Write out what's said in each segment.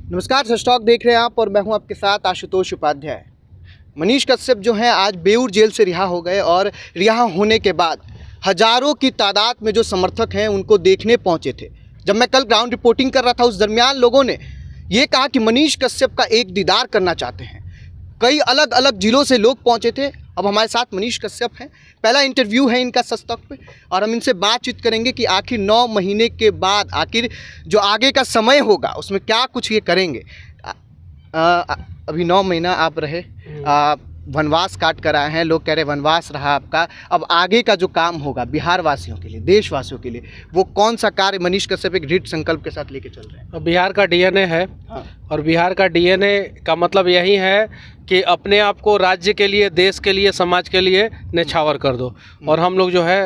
नमस्कार, सच टॉक देख रहे हैं आप और मैं हूं आपके साथ आशुतोष उपाध्याय। मनीष कश्यप जो हैं आज बेऊर जेल से रिहा हो गए और रिहा होने के बाद हजारों की तादाद में जो समर्थक हैं उनको देखने पहुंचे थे। जब मैं कल ग्राउंड रिपोर्टिंग कर रहा था उस दरमियान लोगों ने ये कहा कि मनीष कश्यप का एक दीदार करना चाहते हैं। कई अलग अलग जिलों से लोग पहुंचे थे। अब हमारे साथ मनीष कश्यप हैं, पहला इंटरव्यू है इनका सच टॉक पे और हम इनसे बातचीत करेंगे कि आखिर 9 महीने के बाद आखिर जो आगे का समय होगा उसमें क्या कुछ ये करेंगे। अभी 9 महीना आप रहे, वनवास काट कर आए हैं, लोग कह रहे वनवास रहा आपका। अब आगे का जो काम होगा बिहार वासियों के लिए, देशवासियों के लिए, वो कौन सा कार्य मनीष कश्यप एक दृढ़ संकल्प के साथ लेके चल रहे हैं? बिहार का डीएनए है। हाँ। और बिहार का डीएनए का मतलब यही है कि अपने आप को राज्य के लिए, देश के लिए, समाज के लिए न्यौछावर कर दो। और हम लोग जो है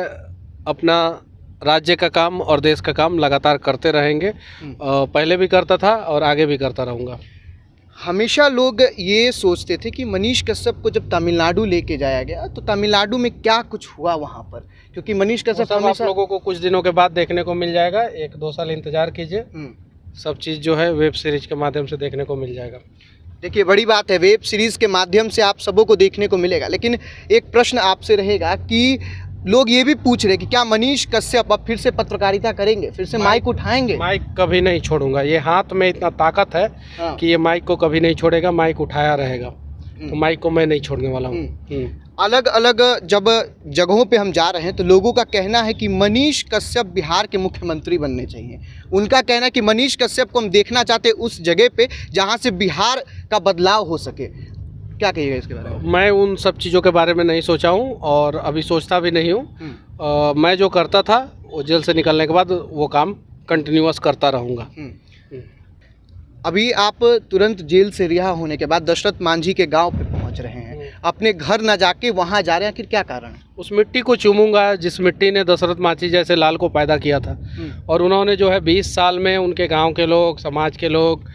अपना राज्य का काम और देश का काम लगातार करते रहेंगे। पहले भी करता था और आगे भी करता रहूँगा। हमेशा लोग ये सोचते थे कि मनीष कश्यप को जब तमिलनाडु लेके जाया गया तो तमिलनाडु में क्या कुछ हुआ वहाँ पर, क्योंकि मनीष कश्यप आप लोगों को कुछ दिनों के बाद देखने को मिल जाएगा। 1-2 साल इंतजार कीजिए, सब चीज़ जो है वेब सीरीज के माध्यम से देखने को मिल जाएगा। देखिए, बड़ी बात है, वेब सीरीज़ के माध्यम से आप सबों को देखने को मिलेगा। लेकिन एक प्रश्न आपसे रहेगा कि लोग ये भी पूछ रहे कि क्या मनीष कश्यप अब फिर से पत्रकारिता करेंगे, फिर से माइक उठाएंगे? माइक कभी नहीं छोड़ूंगा। ये हाथ में इतना ताकत है कि ये माइक को कभी नहीं छोड़ेगा, माइक उठाया रहेगा। तो माइक को मैं नहीं छोड़ने वाला हूँ। अलग अलग जब जगहों पे हम जा रहे हैं तो लोगों का कहना है कि मनीष कश्यप बिहार के मुख्यमंत्री बनने चाहिए। उनका कहना है कि मनीष कश्यप को हम देखना चाहते हैं उस जगह पे जहाँ से बिहार का बदलाव हो सके। क्या कहिएगा इसके बारे में? मैं उन सब चीज़ों के बारे में नहीं सोचा हूँ और अभी सोचता भी नहीं हूँ। मैं जो करता था वो जेल से निकलने के बाद वो काम कंटिन्यूअस करता रहूँगा। अभी आप तुरंत जेल से रिहा होने के बाद दशरथ मांझी के गांव पे पहुंच रहे हैं, अपने घर न जाके वहां जा रहे हैं, आखिर क्या कारण है? उस मिट्टी को चूमूंगा जिस मिट्टी ने दशरथ मांझी जैसे लाल को पैदा किया था। और उन्होंने जो है 20 साल में उनके गांव के लोग, समाज के लोग,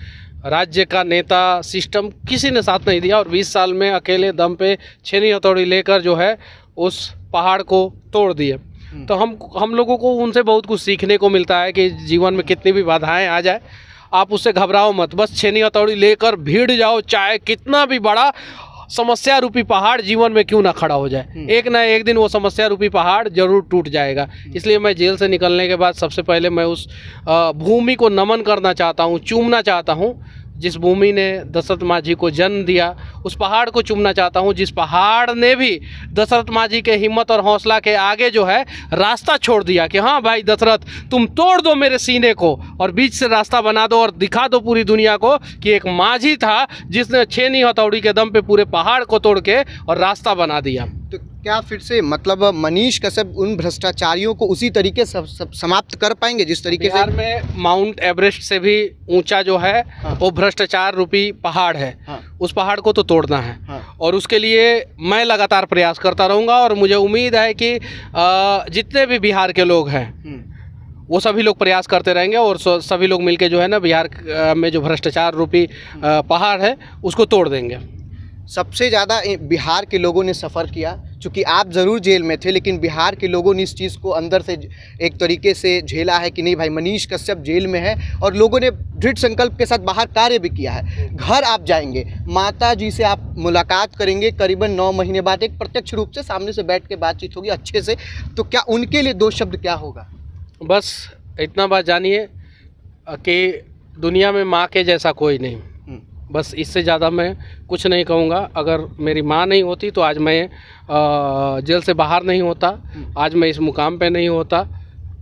राज्य का नेता, सिस्टम किसी ने साथ नहीं दिया और 20 साल में अकेले दम पे छेनी हथौड़ी लेकर जो है उस पहाड़ को तोड़ दिए। तो हम लोगों को उनसे बहुत कुछ सीखने को मिलता है कि जीवन में कितनी भी बाधाएं आ जाए आप उससे घबराओ मत, बस छेनी हथौड़ी लेकर भीड़ जाओ, चाहे कितना भी बड़ा समस्या रूपी पहाड़ जीवन में क्यों ना खड़ा हो जाए, एक ना एक दिन वो समस्या रूपी पहाड़ जरूर टूट जाएगा। इसलिए मैं जेल से निकलने के बाद सबसे पहले मैं उस भूमि को नमन करना चाहता हूँ, चूमना चाहता हूँ जिस भूमि ने दशरथ मांझी को जन्म दिया। उस पहाड़ को चूमना चाहता हूँ जिस पहाड़ ने भी दशरथ मांझी के हिम्मत और हौसला के आगे जो है रास्ता छोड़ दिया कि हाँ भाई दशरथ, तुम तोड़ दो मेरे सीने को और बीच से रास्ता बना दो और दिखा दो पूरी दुनिया को कि एक मांझी था जिसने छेनी हथौड़ी के दम पे पूरे पहाड़ को तोड़ के और रास्ता बना दिया। तो क्या फिर से मतलब मनीष कश्यप उन भ्रष्टाचारियों को उसी तरीके से समाप्त कर पाएंगे जिस तरीके से? बिहार में माउंट एवरेस्ट से भी ऊंचा जो है वो भ्रष्टाचार रूपी पहाड़ है। उस पहाड़ को तो तोड़ना है और उसके लिए मैं लगातार प्रयास करता रहूँगा। और मुझे उम्मीद है कि जितने भी बिहार के लोग हैं वो सभी लोग प्रयास करते रहेंगे और सभी लोग मिलके जो है ना बिहार में जो भ्रष्टाचार रूपी पहाड़ है उसको तोड़ देंगे। सबसे ज़्यादा बिहार के लोगों ने सफ़र किया, चूँकि आप ज़रूर जेल में थे लेकिन बिहार के लोगों ने इस चीज़ को अंदर से एक तरीके से झेला है कि नहीं भाई मनीष कश्यप जेल में है, और लोगों ने दृढ़ संकल्प के साथ बाहर कार्य भी किया है। घर आप जाएंगे, माता जी से आप मुलाकात करेंगे करीबन 9 महीने बाद, एक प्रत्यक्ष रूप से सामने से बैठ के बातचीत होगी अच्छे से, तो क्या उनके लिए 2 शब्द क्या होगा? बस इतना बात जानिए कि दुनिया में माँ के जैसा कोई नहीं, बस इससे ज़्यादा मैं कुछ नहीं कहूँगा। अगर मेरी माँ नहीं होती तो आज मैं जेल से बाहर नहीं होता, आज मैं इस मुकाम पे नहीं होता।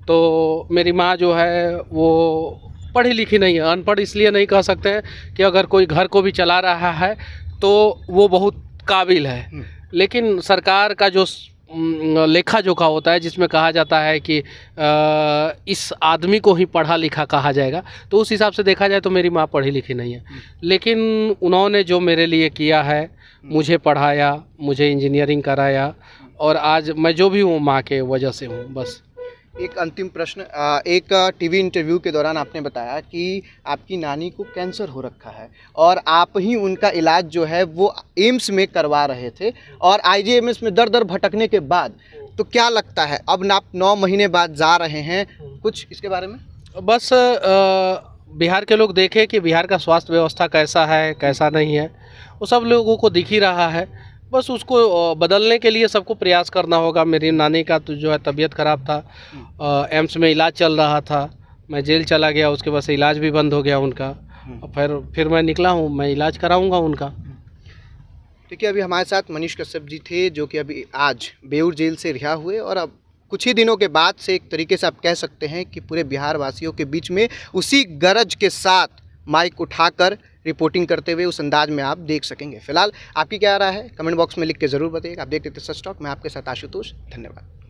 तो मेरी माँ जो है वो पढ़ी लिखी नहीं है, अनपढ़ इसलिए नहीं कह सकते हैं कि अगर कोई घर को भी चला रहा है तो वो बहुत काबिल है। लेकिन सरकार का जो लेखा जोखा होता है जिसमें कहा जाता है कि इस आदमी को ही पढ़ा लिखा कहा जाएगा, तो उस हिसाब से देखा जाए तो मेरी माँ पढ़ी लिखी नहीं है। लेकिन उन्होंने जो मेरे लिए किया है, मुझे पढ़ाया, मुझे इंजीनियरिंग कराया और आज मैं जो भी हूँ माँ के वजह से हूँ। बस एक अंतिम प्रश्न, एक टीवी इंटरव्यू के दौरान आपने बताया कि आपकी नानी को कैंसर हो रखा है और आप ही उनका इलाज जो है वो एम्स में करवा रहे थे, और आईजीएमएस में दर दर भटकने के बाद, तो क्या लगता है अब आप 9 महीने बाद जा रहे हैं, कुछ इसके बारे में? बस बिहार के लोग देखें कि बिहार का स्वास्थ्य व्यवस्था कैसा है कैसा नहीं है, वो सब लोगों को दिख ही रहा है। बस उसको बदलने के लिए सबको प्रयास करना होगा। मेरी नानी का तो जो है तबीयत ख़राब था, एम्स में इलाज चल रहा था, मैं जेल चला गया, उसके बाद से इलाज भी बंद हो गया उनका। और फिर मैं निकला हूँ, मैं इलाज कराऊँगा उनका। देखिए, अभी हमारे साथ मनीष कश्यप जी थे, जो कि अभी आज बेऊर जेल से रिहा हुए और अब कुछ ही दिनों के बाद से एक तरीके से आप कह सकते हैं कि पूरे बिहार वासियों के बीच में उसी गरज के साथ माइक उठाकर रिपोर्टिंग करते हुए उस अंदाज में आप देख सकेंगे। फिलहाल आपकी क्या राय है, कमेंट बॉक्स में लिख के ज़रूर बताइएगा। आप देखते थे सच टॉक, मैं आपके साथ आशुतोष। धन्यवाद।